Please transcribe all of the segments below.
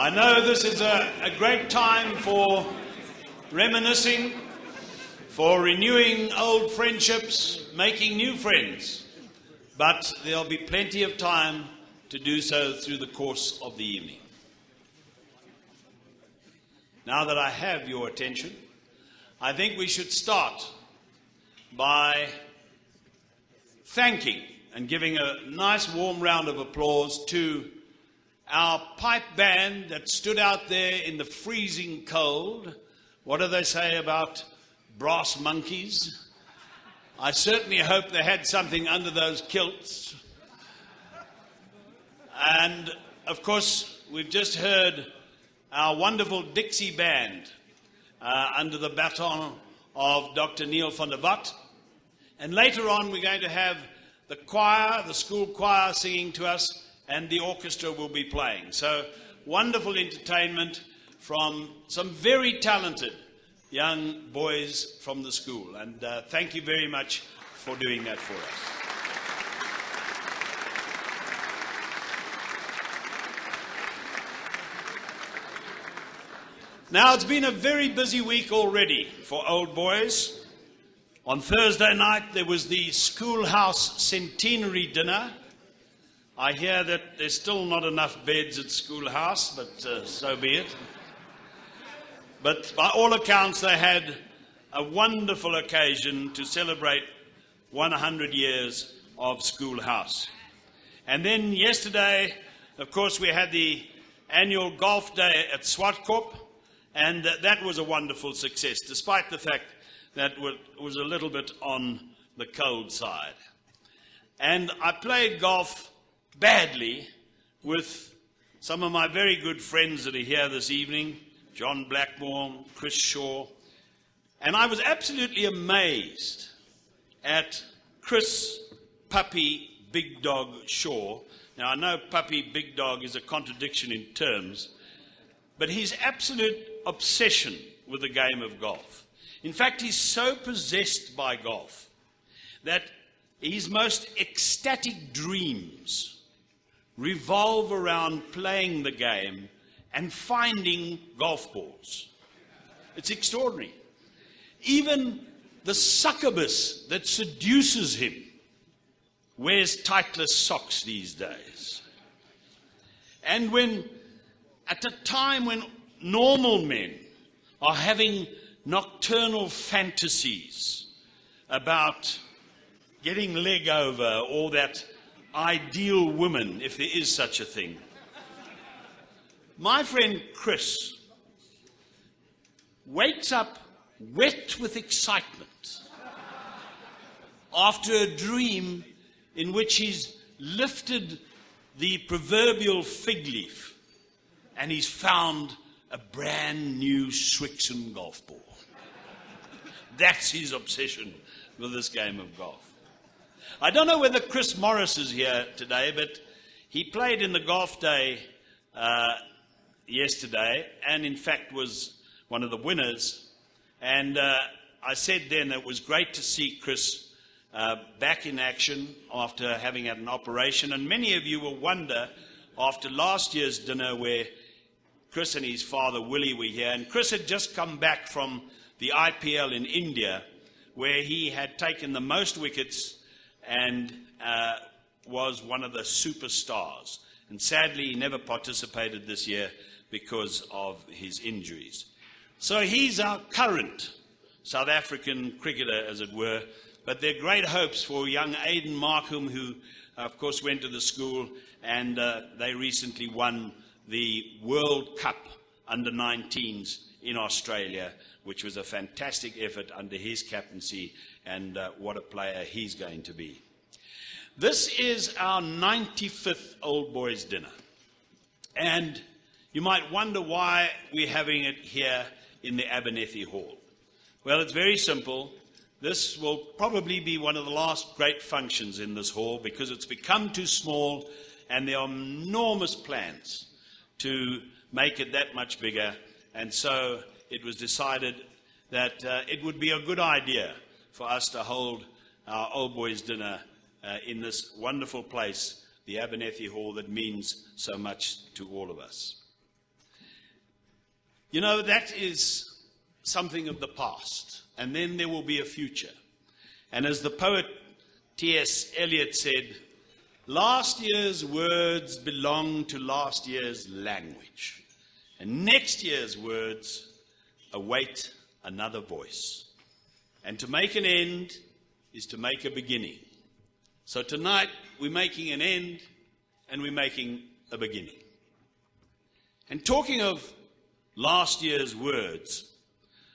I know this is a great time for reminiscing, for renewing old friendships, making new friends, but there'll be plenty of time to do so through the course of the evening. Now that I have your attention, I think we should start by thanking and giving a nice warm round of applause to our pipe band that stood out there in the freezing cold. What do they say about brass monkeys? I certainly hope they had something under those kilts. And of course, we've just heard our wonderful Dixie band under the baton of Dr. Neil van der Walt. And later on, we're going to have the choir, the school choir singing to us, and the orchestra will be playing. So, wonderful entertainment from some very talented young boys from the school. And thank you very much for doing that for us. Now, it's been a very busy week already for old boys. On Thursday night, there was the Schoolhouse Centenary Dinner. I hear that there's still not enough beds at Schoolhouse, but so be it. But by all accounts, they had a wonderful occasion to celebrate 100 years of Schoolhouse. And then yesterday, of course, we had the annual golf day at Swartkrop, and that was a wonderful success, despite the fact that it was a little bit on the cold side. And I played golf badly with some of my very good friends that are here this evening, John Blackmore, Chris Shaw, and I was absolutely amazed at Chris Puppy Big Dog Shaw. Now, I know Puppy Big Dog is a contradiction in terms, but his absolute obsession with the game of golf. In fact, he's so possessed by golf that his most ecstatic dreams revolve around playing the game and finding golf balls. It's extraordinary. Even the succubus that seduces him wears tightless socks these days. And at a time when normal men are having nocturnal fantasies about getting leg over or that ideal woman, if there is such a thing, my friend Chris wakes up wet with excitement after a dream in which he's lifted the proverbial fig leaf and he's found a brand new Swixen golf ball. That's his obsession with this game of golf. I don't know whether Chris Morris is here today, but he played in the golf day yesterday and in fact was one of the winners. And I said then it was great to see Chris back in action after having had an operation. And many of you will wonder, after last year's dinner where Chris and his father Willie were here, and Chris had just come back from the IPL in India, where he had taken the most wickets and was one of the superstars. And sadly, he never participated this year because of his injuries. So he's our current South African cricketer, as it were, but there are great hopes for young Aidan Markham, who, of course, went to the school, and they recently won the World Cup under-19s in Australia, which was a fantastic effort under his captaincy, and what a player he's going to be. This is our 95th Old Boys Dinner, and you might wonder why we're having it here in the Abernethy Hall. Well, it's very simple. This will probably be one of the last great functions in this hall because it's become too small and there are enormous plans to make it that much bigger, and so it was decided that it would be a good idea for us to hold our Old Boys Dinner in this wonderful place, the Abernethy Hall, that means so much to all of us. You know, that is something of the past, and then there will be a future. And as the poet T.S. Eliot said, last year's words belong to last year's language, and next year's words await another voice. And to make an end is to make a beginning. So tonight we're making an end and we're making a beginning. And talking of last year's words,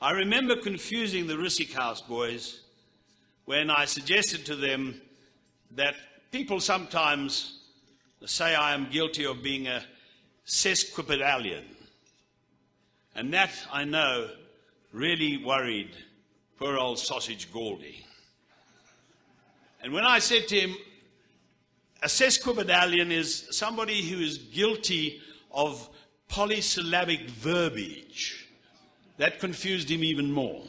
I remember confusing the Rissik House boys when I suggested to them that people sometimes say I am guilty of being a sesquipedalian. And that, I know, really worried poor old Sausage Goldie. And when I said to him, a sesquipedalian is somebody who is guilty of polysyllabic verbiage, that confused him even more.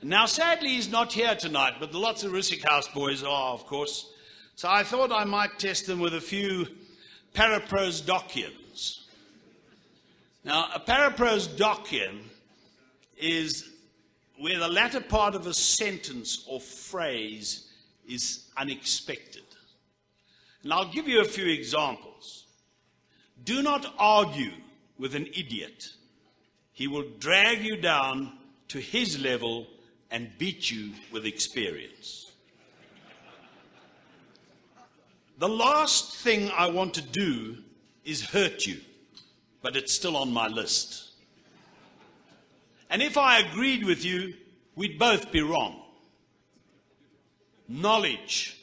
Now, sadly, he's not here tonight, but lots of Rissik House boys are, of course. So I thought I might test them with a few paraprosdokians. Now, a paraprosdokian is where the latter part of a sentence or phrase is unexpected. And I'll give you a few examples. Do not argue with an idiot. He will drag you down to his level and beat you with experience. The last thing I want to do is hurt you, but it's still on my list. And if I agreed with you, we'd both be wrong. Knowledge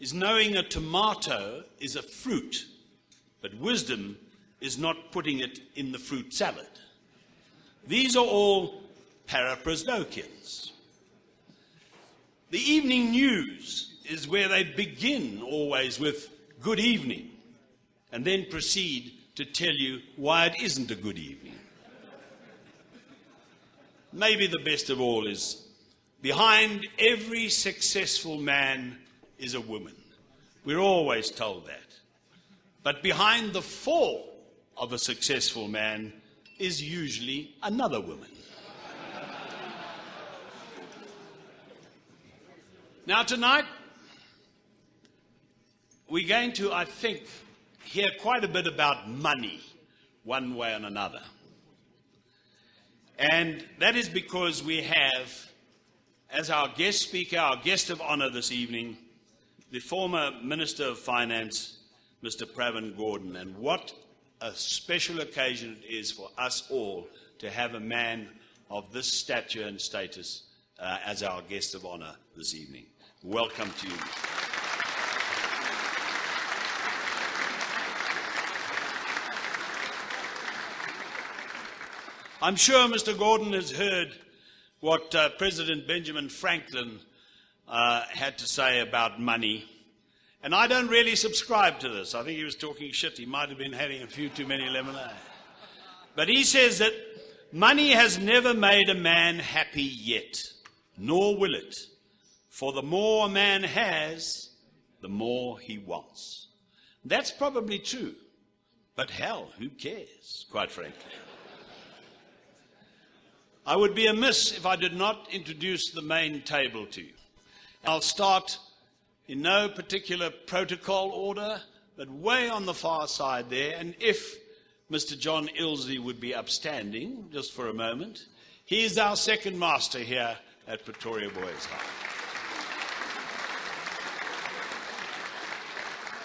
is knowing a tomato is a fruit, but wisdom is not putting it in the fruit salad. These are all paraprosdokians. The evening news is where they begin always with good evening and then proceed to tell you why it isn't a good evening. Maybe the best of all is, behind every successful man is a woman. We're always told that. But behind the fall of a successful man is usually another woman. Now tonight, we're going to, I think, hear quite a bit about money, one way and another. And that is because we have, as our guest speaker, our guest of honor this evening, the former Minister of Finance, Mr. Pravin Gordhan. And what a special occasion it is for us all to have a man of this stature and status as our guest of honor this evening. Welcome to you. I'm sure Mr. Gordhan has heard what President Benjamin Franklin had to say about money. And I don't really subscribe to this. I think he was talking shit. He might have been having a few too many lemonade. But he says that money has never made a man happy yet, nor will it. For the more a man has, the more he wants. That's probably true. But hell, who cares, quite frankly? I would be amiss if I did not introduce the main table to you. I'll start in no particular protocol order, but way on the far side there. And if Mr. John Ilsley would be upstanding just for a moment, he is our second master here at Pretoria Boys High.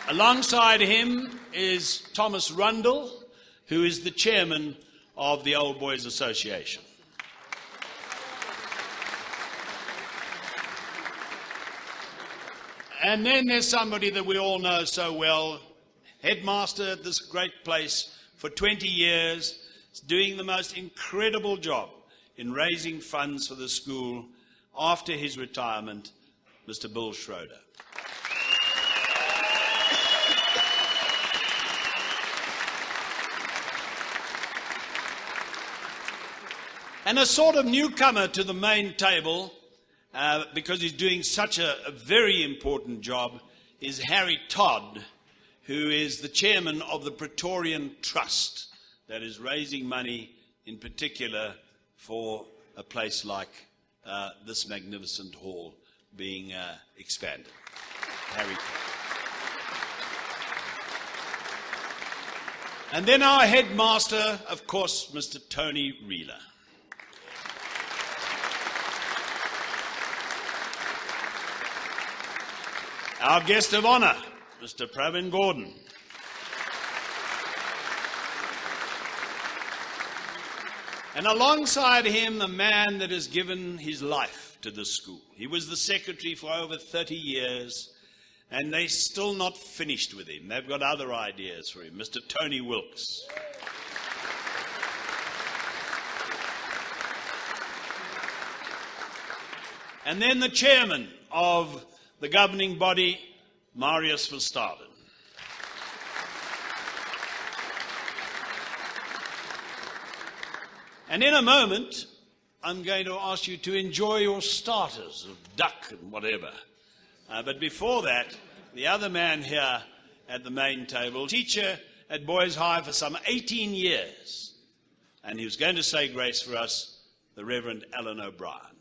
Alongside him is Thomas Rundle, who is the chairman of the Old Boys Association. And then there's somebody that we all know so well, headmaster at this great place for 20 years, doing the most incredible job in raising funds for the school after his retirement, Mr. Bill Schroeder. And a sort of newcomer to the main table, because he's doing such a very important job, is Harry Todd, who is the chairman of the Praetorian Trust, that is raising money in particular for a place like this magnificent hall being expanded. Harry. And then our headmaster, of course, Mr. Tony Reeler. Our guest of honour, Mr. Pravin Gordon. And alongside him, the man that has given his life to this school. He was the secretary for over 30 years, and they're still not finished with him. They've got other ideas for him, Mr. Tony Wilkes. And then the chairman of the governing body, Marius Verstappen. And in a moment, I'm going to ask you to enjoy your starters of duck and whatever. But before that, the other man here at the main table, teacher at Boys High for some 18 years, and he was going to say grace for us, the Reverend Alan O'Brien.